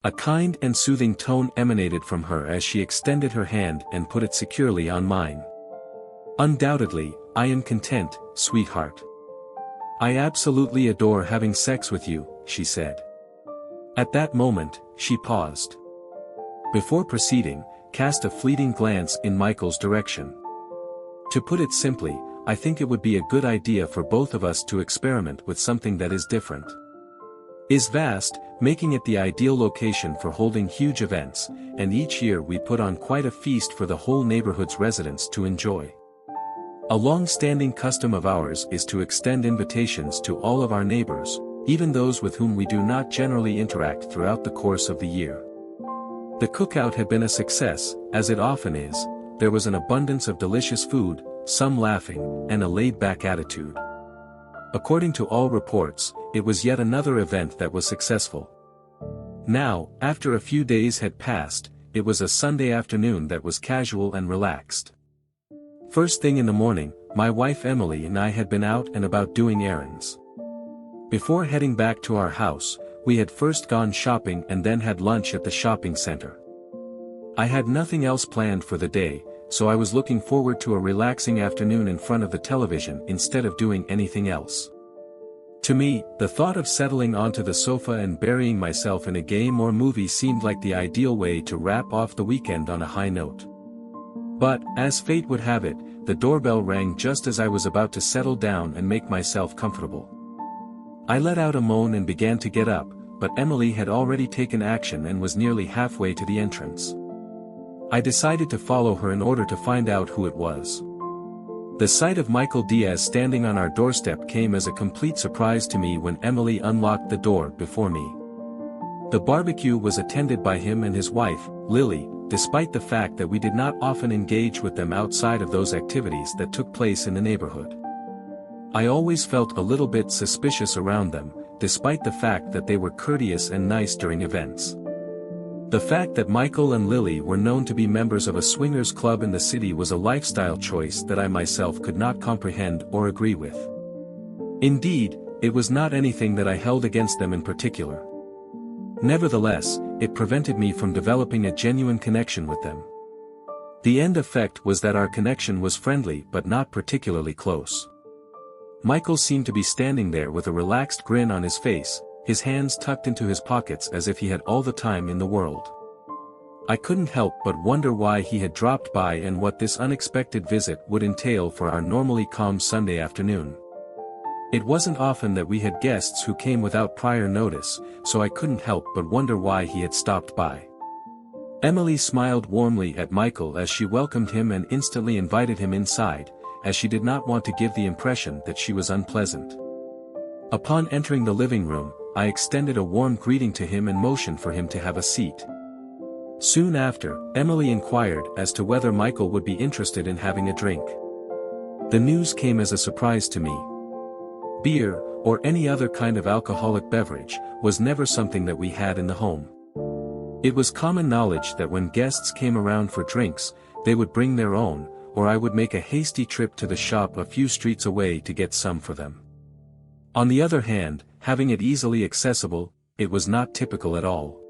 A kind and soothing tone emanated from her as she extended her hand and put it securely on mine. "Undoubtedly, I am content, sweetheart. I absolutely adore having sex with you," she said. At that moment, she paused. Before proceeding, cast a fleeting glance in Michael's direction. "To put it simply, I think it would be a good idea for both of us to experiment with something that is different. Is vast, making it the ideal location for holding huge events, and each year we put on quite a feast for the whole neighborhood's residents to enjoy. A long-standing custom of ours is to extend invitations to all of our neighbors, even those with whom we do not generally interact throughout the course of the year." The cookout had been a success, as it often is. There was an abundance of delicious food, some laughing, and a laid-back attitude. According to all reports, it was yet another event that was successful. Now, after a few days had passed, it was a Sunday afternoon that was casual and relaxed. First thing in the morning, my wife Emily and I had been out and about doing errands. Before heading back to our house, we had first gone shopping and then had lunch at the shopping center. I had nothing else planned for the day, so I was looking forward to a relaxing afternoon in front of the television instead of doing anything else. To me, the thought of settling onto the sofa and burying myself in a game or movie seemed like the ideal way to wrap off the weekend on a high note. But, as fate would have it, the doorbell rang just as I was about to settle down and make myself comfortable. I let out a moan and began to get up, but Emily had already taken action and was nearly halfway to the entrance. I decided to follow her in order to find out who it was. The sight of Michael Diaz standing on our doorstep came as a complete surprise to me when Emily unlocked the door before me. The barbecue was attended by him and his wife, Lily, despite the fact that we did not often engage with them outside of those activities that took place in the neighborhood. I always felt a little bit suspicious around them, despite the fact that they were courteous and nice during events. The fact that Michael and Lily were known to be members of a swingers club in the city was a lifestyle choice that I myself could not comprehend or agree with. Indeed, it was not anything that I held against them in particular. Nevertheless, it prevented me from developing a genuine connection with them. The end effect was that our connection was friendly but not particularly close. Michael seemed to be standing there with a relaxed grin on his face, his hands tucked into his pockets as if he had all the time in the world. I couldn't help but wonder why he had dropped by and what this unexpected visit would entail for our normally calm Sunday afternoon. It wasn't often that we had guests who came without prior notice, so I couldn't help but wonder why he had stopped by. Emily smiled warmly at Michael as she welcomed him and instantly invited him inside, as she did not want to give the impression that she was unpleasant. Upon entering the living room, I extended a warm greeting to him and motioned for him to have a seat. Soon after, Emily inquired as to whether Michael would be interested in having a drink. The news came as a surprise to me. Beer, or any other kind of alcoholic beverage, was never something that we had in the home. It was common knowledge that when guests came around for drinks, they would bring their own, or I would make a hasty trip to the shop a few streets away to get some for them. On the other hand, having it easily accessible, it was not typical at all.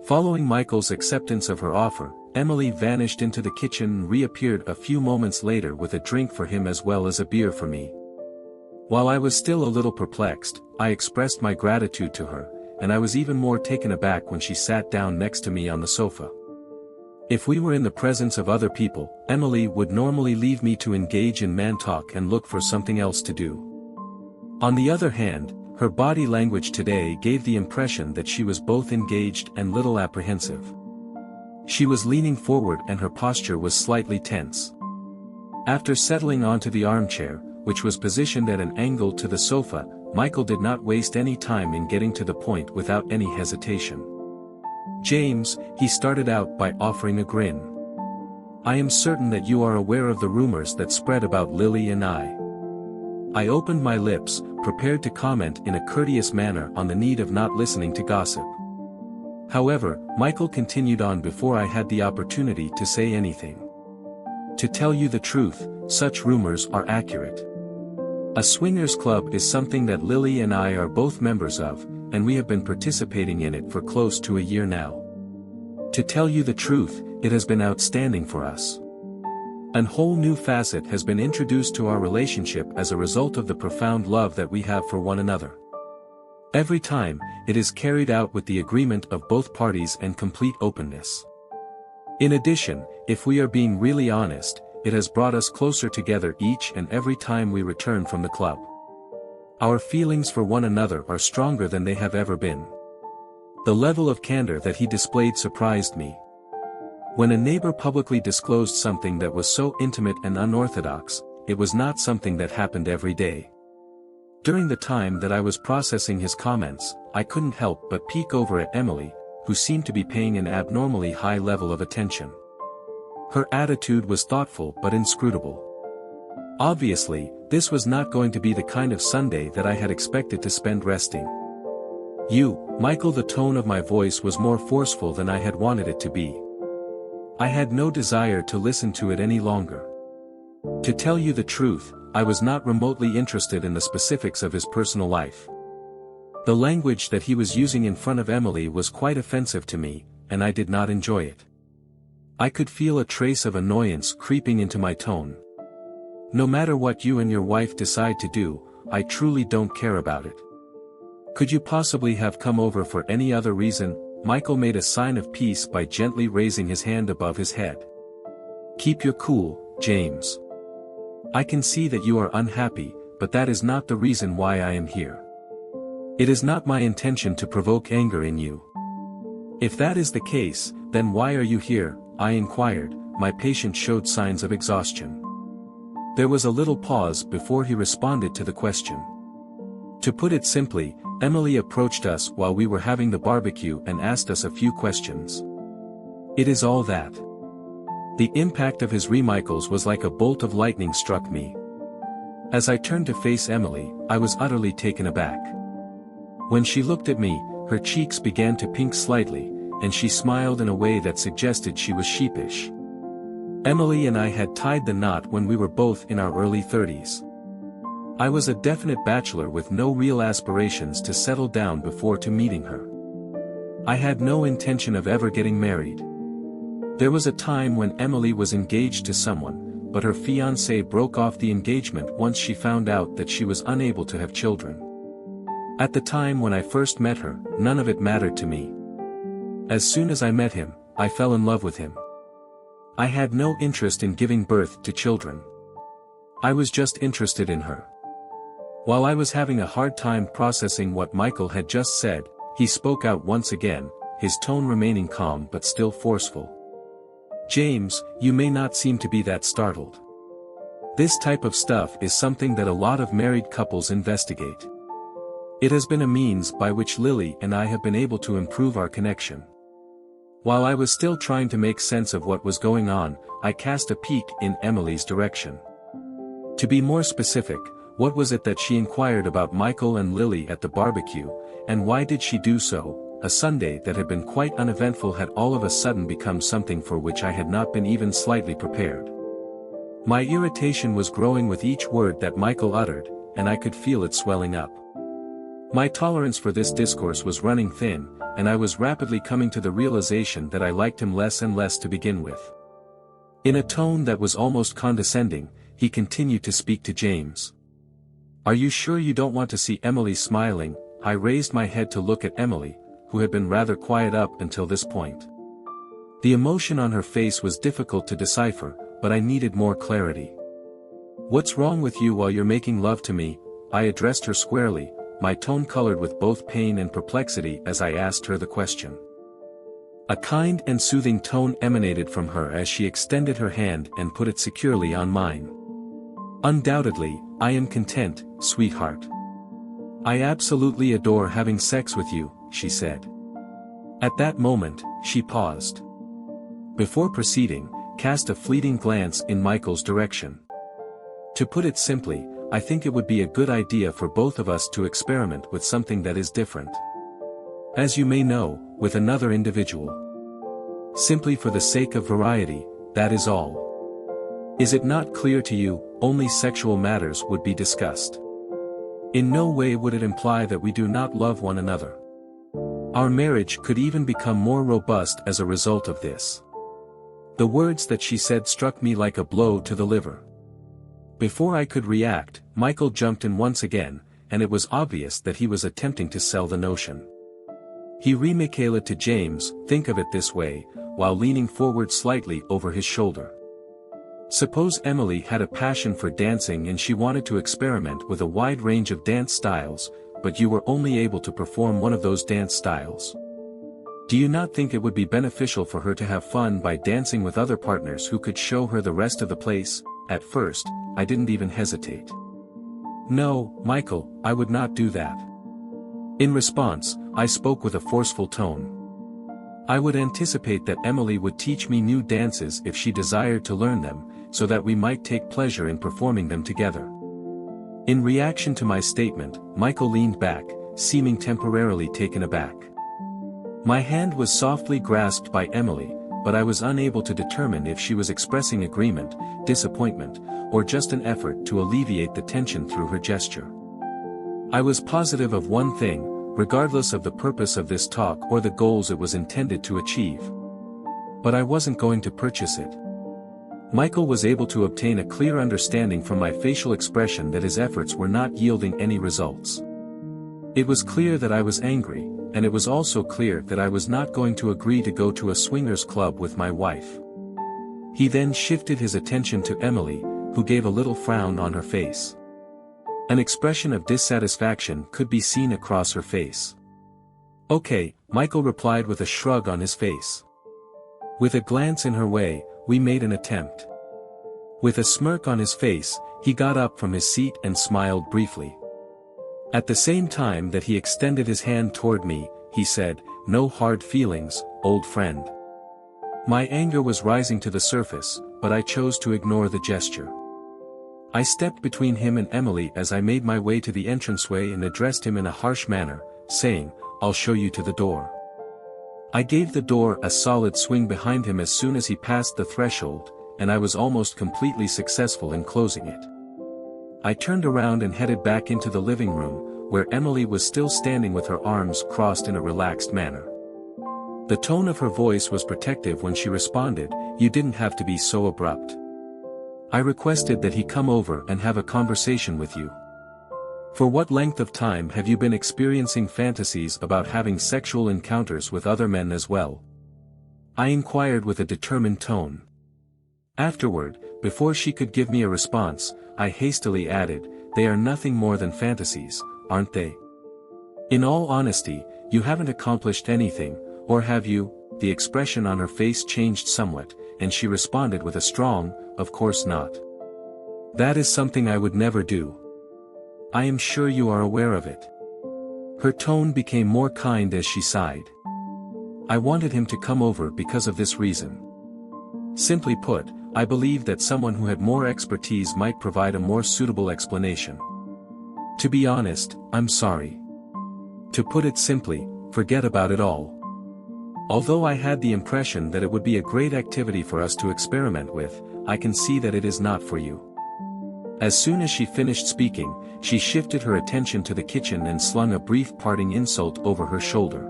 Following Michael's acceptance of her offer, Emily vanished into the kitchen and reappeared a few moments later with a drink for him as well as a beer for me. While I was still a little perplexed, I expressed my gratitude to her, and I was even more taken aback when she sat down next to me on the sofa. If we were in the presence of other people, Emily would normally leave me to engage in man talk and look for something else to do. On the other hand, her body language today gave the impression that she was both engaged and little apprehensive. She was leaning forward and her posture was slightly tense. After settling onto the armchair, which was positioned at an angle to the sofa, Michael did not waste any time in getting to the point without any hesitation. "James," he started out by offering a grin. "I am certain that you are aware of the rumors that spread about Lily and I." I opened my lips, prepared to comment in a courteous manner on the need of not listening to gossip. However, Michael continued on before I had the opportunity to say anything. "To tell you the truth, such rumors are accurate. A swingers club is something that Lily and I are both members of, and we have been participating in it for close to a year now. To tell you the truth, it has been outstanding for us. A whole new facet has been introduced to our relationship as a result of the profound love that we have for one another. Every time, it is carried out with the agreement of both parties and complete openness. In addition, if we are being really honest, it has brought us closer together each and every time we return from the club. Our feelings for one another are stronger than they have ever been. The level of candor that he displayed surprised me. When a neighbor publicly disclosed something that was so intimate and unorthodox, it was not something that happened every day. During the time that I was processing his comments, I couldn't help but peek over at Emily, who seemed to be paying an abnormally high level of attention. Her attitude was thoughtful but inscrutable. Obviously, this was not going to be the kind of Sunday that I had expected to spend resting. "You, Michael." The tone of my voice was more forceful than I had wanted it to be. I had no desire to listen to it any longer. To tell you the truth, I was not remotely interested in the specifics of his personal life. The language that he was using in front of Emily was quite offensive to me, and I did not enjoy it. I could feel a trace of annoyance creeping into my tone. "No matter what you and your wife decide to do, I truly don't care about it. Could you possibly have come over for any other reason?" Michael made a sign of peace by gently raising his hand above his head. "Keep your cool, James. I can see that you are unhappy, but that is not the reason why I am here. It is not my intention to provoke anger in you." "If that is the case, then why are you here?" I inquired. My patient showed signs of exhaustion. There was a little pause before he responded to the question. To put it simply, Emily approached us while we were having the barbecue and asked us a few questions. It is all that. The impact of his remarks was like a bolt of lightning struck me. As I turned to face Emily, I was utterly taken aback. When she looked at me, her cheeks began to pink slightly, and she smiled in a way that suggested she was sheepish. Emily and I had tied the knot when we were both in our early 30s. I was a definite bachelor with no real aspirations to settle down before meeting her. I had no intention of ever getting married. There was a time when Emily was engaged to someone, but her fiancé broke off the engagement once she found out that she was unable to have children. At the time when I first met her, none of it mattered to me. As soon as I met him, I fell in love with him. I had no interest in giving birth to children. I was just interested in her. While I was having a hard time processing what Michael had just said, he spoke out once again, his tone remaining calm but still forceful. "James, you may not seem to be that startled. This type of stuff is something that a lot of married couples investigate. It has been a means by which Lily and I have been able to improve our connection." While I was still trying to make sense of what was going on, I cast a peek in Emily's direction. To be more specific, what was it that she inquired about Michael and Lily at the barbecue, and why did she do so? A Sunday that had been quite uneventful had all of a sudden become something for which I had not been even slightly prepared. My irritation was growing with each word that Michael uttered, and I could feel it swelling up. My tolerance for this discourse was running thin, and I was rapidly coming to the realization that I liked him less and less to begin with. In a tone that was almost condescending, he continued to speak to James. "Are you sure you don't want to see Emily smiling?" I raised my head to look at Emily, who had been rather quiet up until this point. The emotion on her face was difficult to decipher, but I needed more clarity. "What's wrong with you while you're making love to me?" I addressed her squarely, my tone colored with both pain and perplexity as I asked her the question. A kind and soothing tone emanated from her as she extended her hand and put it securely on mine. "Undoubtedly, I am content, sweetheart. I absolutely adore having sex with you," she said. At that moment, she paused. Before proceeding, cast a fleeting glance in Michael's direction. "To put it simply, I think it would be a good idea for both of us to experiment with something that is different. As you may know, with another individual. Simply for the sake of variety, that is all. Is it not clear to you, only sexual matters would be discussed? In no way would it imply that we do not love one another." Our marriage could even become more robust as a result of this. The words that she said struck me like a blow to the liver. Before I could react, Michael jumped in once again, and it was obvious that he was attempting to sell the notion. He remixed to James, think of it this way, while leaning forward slightly over his shoulder. Suppose Emily had a passion for dancing and she wanted to experiment with a wide range of dance styles, but you were only able to perform one of those dance styles. Do you not think it would be beneficial for her to have fun by dancing with other partners who could show her the rest of the place? At first, I didn't even hesitate. No, Michael, I would not do that. In response, I spoke with a forceful tone. I would anticipate that Emily would teach me new dances if she desired to learn them, so that we might take pleasure in performing them together. In reaction to my statement, Michael leaned back, seeming temporarily taken aback. My hand was softly grasped by Emily, but I was unable to determine if she was expressing agreement, disappointment, or just an effort to alleviate the tension through her gesture. I was positive of one thing, regardless of the purpose of this talk or the goals it was intended to achieve. But I wasn't going to purchase it. Michael was able to obtain a clear understanding from my facial expression that his efforts were not yielding any results. It was clear that I was angry, and it was also clear that I was not going to agree to go to a swingers club with my wife. He then shifted his attention to Emily, who gave a little frown on her face. An expression of dissatisfaction could be seen across her face. Okay, Michael replied with a shrug on his face. With a glance in her way, we made an attempt. With a smirk on his face, he got up from his seat and smiled briefly. At the same time that he extended his hand toward me, he said, "No hard feelings, old friend." My anger was rising to the surface, but I chose to ignore the gesture. I stepped between him and Emily as I made my way to the entranceway and addressed him in a harsh manner, saying, "I'll show you to the door." I gave the door a solid swing behind him as soon as he passed the threshold, and I was almost completely successful in closing it. I turned around and headed back into the living room, where Emily was still standing with her arms crossed in a relaxed manner. The tone of her voice was protective when she responded, "You didn't have to be so abrupt. I requested that he come over and have a conversation with you. For what length of time have you been experiencing fantasies about having sexual encounters with other men as well?" I inquired with a determined tone. Afterward, before she could give me a response, I hastily added, "They are nothing more than fantasies, aren't they? In all honesty, you haven't accomplished anything, or have you?" The expression on her face changed somewhat, and she responded with a strong, "Of course not. That is something I would never do. I am sure you are aware of it." Her tone became more kind as she sighed. I wanted him to come over because of this reason. Simply put, I believed that someone who had more expertise might provide a more suitable explanation. To be honest, I'm sorry. To put it simply, forget about it all. Although I had the impression that it would be a great activity for us to experiment with, I can see that it is not for you. As soon as she finished speaking, she shifted her attention to the kitchen and slung a brief parting insult over her shoulder.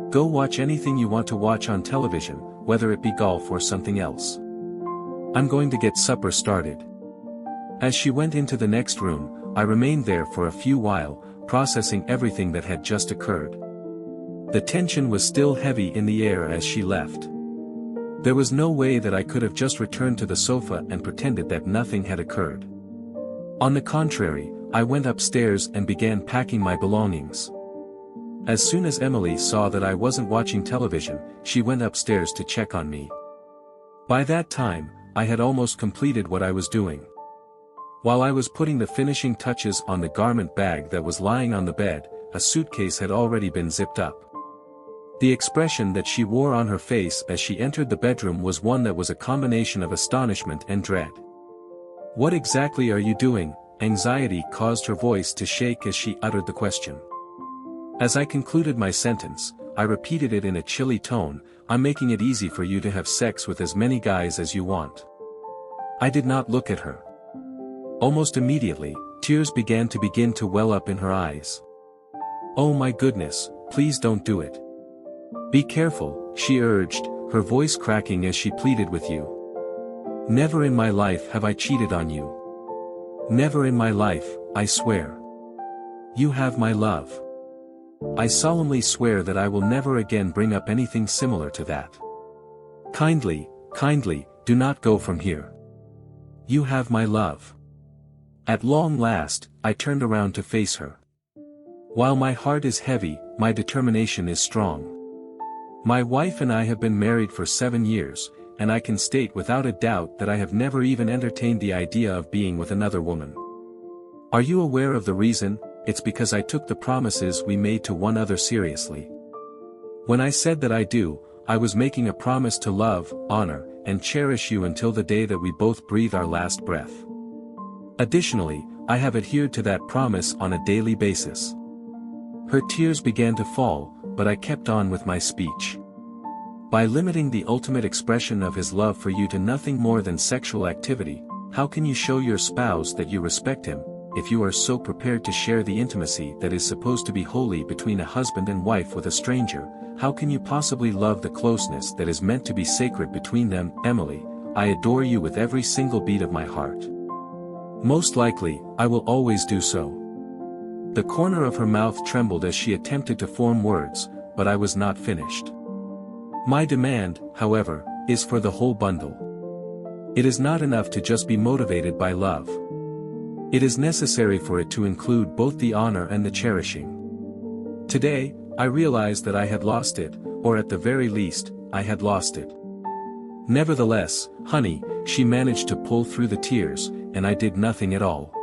"Go watch anything you want to watch on television, whether it be golf or something else. I'm going to get supper started." As she went into the next room, I remained there for a few while, processing everything that had just occurred. The tension was still heavy in the air as she left. There was no way that I could have just returned to the sofa and pretended that nothing had occurred. On the contrary, I went upstairs and began packing my belongings. As soon as Emily saw that I wasn't watching television, she went upstairs to check on me. By that time, I had almost completed what I was doing. While I was putting the finishing touches on the garment bag that was lying on the bed, a suitcase had already been zipped up. The expression that she wore on her face as she entered the bedroom was one that was a combination of astonishment and dread. "What exactly are you doing?" Anxiety caused her voice to shake as she uttered the question. As I concluded my sentence, I repeated it in a chilly tone, "I'm making it easy for you to have sex with as many guys as you want." I did not look at her. Almost immediately, tears began to well up in her eyes. "Oh my goodness, please don't do it. Be careful, she urged, her voice cracking as she pleaded with you. Never in my life have I cheated on you. Never in my life, I swear. You have my love. I solemnly swear that I will never again bring up anything similar to that. Kindly, do not go from here. You have my love. At long last, I turned around to face her. While my heart is heavy, my determination is strong. My wife and I have been married for 7 years, and I can state without a doubt that I have never even entertained the idea of being with another woman. Are you aware of the reason? It's because I took the promises we made to one another seriously. When I said that I do, I was making a promise to love, honor, and cherish you until the day that we both breathe our last breath. Additionally, I have adhered to that promise on a daily basis. Her tears began to fall, but I kept on with my speech. By limiting the ultimate expression of his love for you to nothing more than sexual activity, how can you show your spouse that you respect him, if you are so prepared to share the intimacy that is supposed to be holy between a husband and wife with a stranger? How can you possibly love the closeness that is meant to be sacred between them? Emily, I adore you with every single beat of my heart. Most likely, I will always do so. The corner of her mouth trembled as she attempted to form words, but I was not finished. My demand, however, is for the whole bundle. It is not enough to just be motivated by love. It is necessary for it to include both the honor and the cherishing. Today, I realized that I had lost it, or at the very least, I had lost it. Nevertheless, honey, she managed to pull through the tears, and I did nothing at all.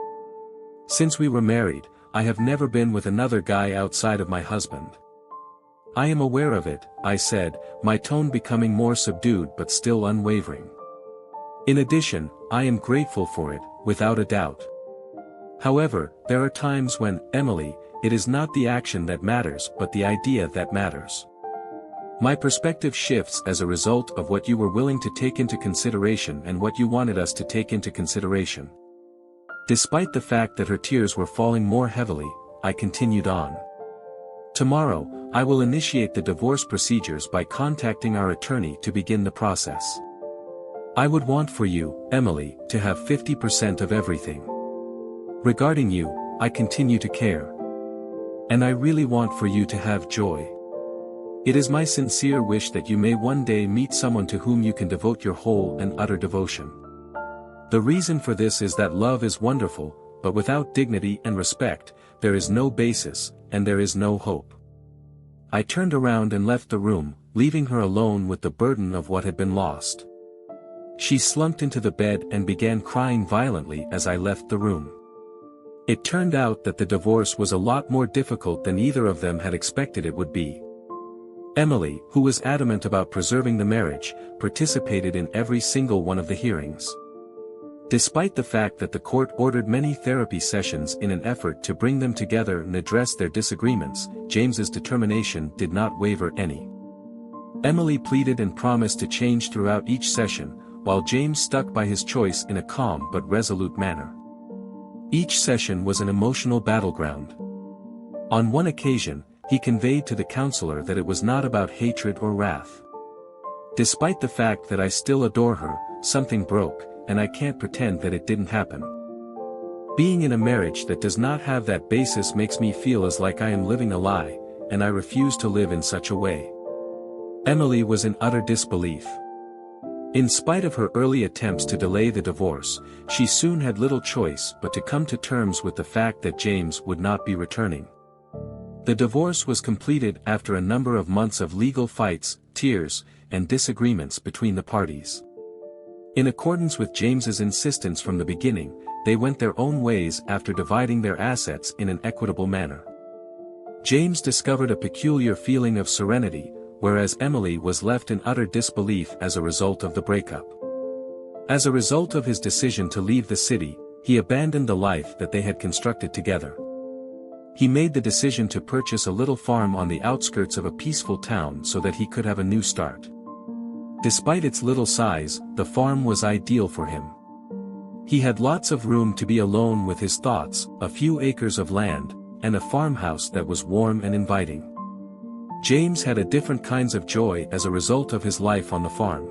Since we were married, I have never been with another guy outside of my husband. I am aware of it, I said, my tone becoming more subdued but still unwavering. In addition, I am grateful for it, without a doubt. However, there are times when, Emily, it is not the action that matters but the idea that matters. My perspective shifts as a result of what you were willing to take into consideration and what you wanted us to take into consideration. Despite the fact that her tears were falling more heavily, I continued on. Tomorrow, I will initiate the divorce procedures by contacting our attorney to begin the process. I would want for you, Emily, to have 50% of everything. Regarding you, I continue to care. And I really want for you to have joy. It is my sincere wish that you may one day meet someone to whom you can devote your whole and utter devotion. The reason for this is that love is wonderful, but without dignity and respect, there is no basis, and there is no hope. I turned around and left the room, leaving her alone with the burden of what had been lost. She slumped into the bed and began crying violently as I left the room. It turned out that the divorce was a lot more difficult than either of them had expected it would be. Emily, who was adamant about preserving the marriage, participated in every single one of the hearings. Despite the fact that the court ordered many therapy sessions in an effort to bring them together and address their disagreements, James's determination did not waver any. Emily pleaded and promised to change throughout each session, while James stuck by his choice in a calm but resolute manner. Each session was an emotional battleground. On one occasion, he conveyed to the counselor that it was not about hatred or wrath. Despite the fact that I still adore her, something broke, and I can't pretend that it didn't happen. Being in a marriage that does not have that basis makes me feel as like I am living a lie, and I refuse to live in such a way. Emily was in utter disbelief. In spite of her early attempts to delay the divorce, she soon had little choice but to come to terms with the fact that James would not be returning. The divorce was completed after a number of months of legal fights, tears, and disagreements between the parties. In accordance with James's insistence from the beginning, they went their own ways after dividing their assets in an equitable manner. James discovered a peculiar feeling of serenity, whereas Emily was left in utter disbelief as a result of the breakup. As a result of his decision to leave the city, he abandoned the life that they had constructed together. He made the decision to purchase a little farm on the outskirts of a peaceful town so that he could have a new start. Despite its little size, the farm was ideal for him. He had lots of room to be alone with his thoughts, a few acres of land, and a farmhouse that was warm and inviting. James had a different kinds of joy as a result of his life on the farm.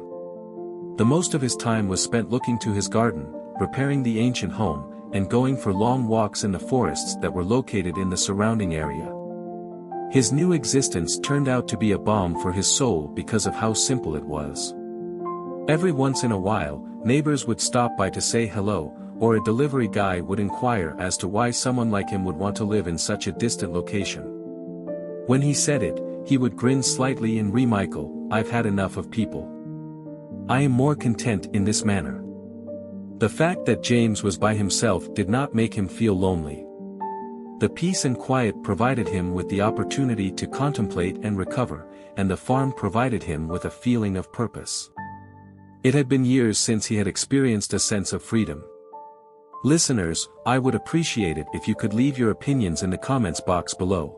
The most of his time was spent looking to his garden, repairing the ancient home, and going for long walks in the forests that were located in the surrounding area. His new existence turned out to be a balm for his soul because of how simple it was. Every once in a while, neighbors would stop by to say hello, or a delivery guy would inquire as to why someone like him would want to live in such a distant location. When he said it, he would grin slightly and "Michael, I've had enough of people. I am more content in this manner." The fact that James was by himself did not make him feel lonely. The peace and quiet provided him with the opportunity to contemplate and recover, and the farm provided him with a feeling of purpose. It had been years since he had experienced a sense of freedom. Listeners, I would appreciate it if you could leave your opinions in the comments box below.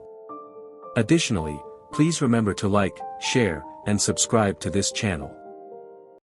Additionally, please remember to like, share, and subscribe to this channel.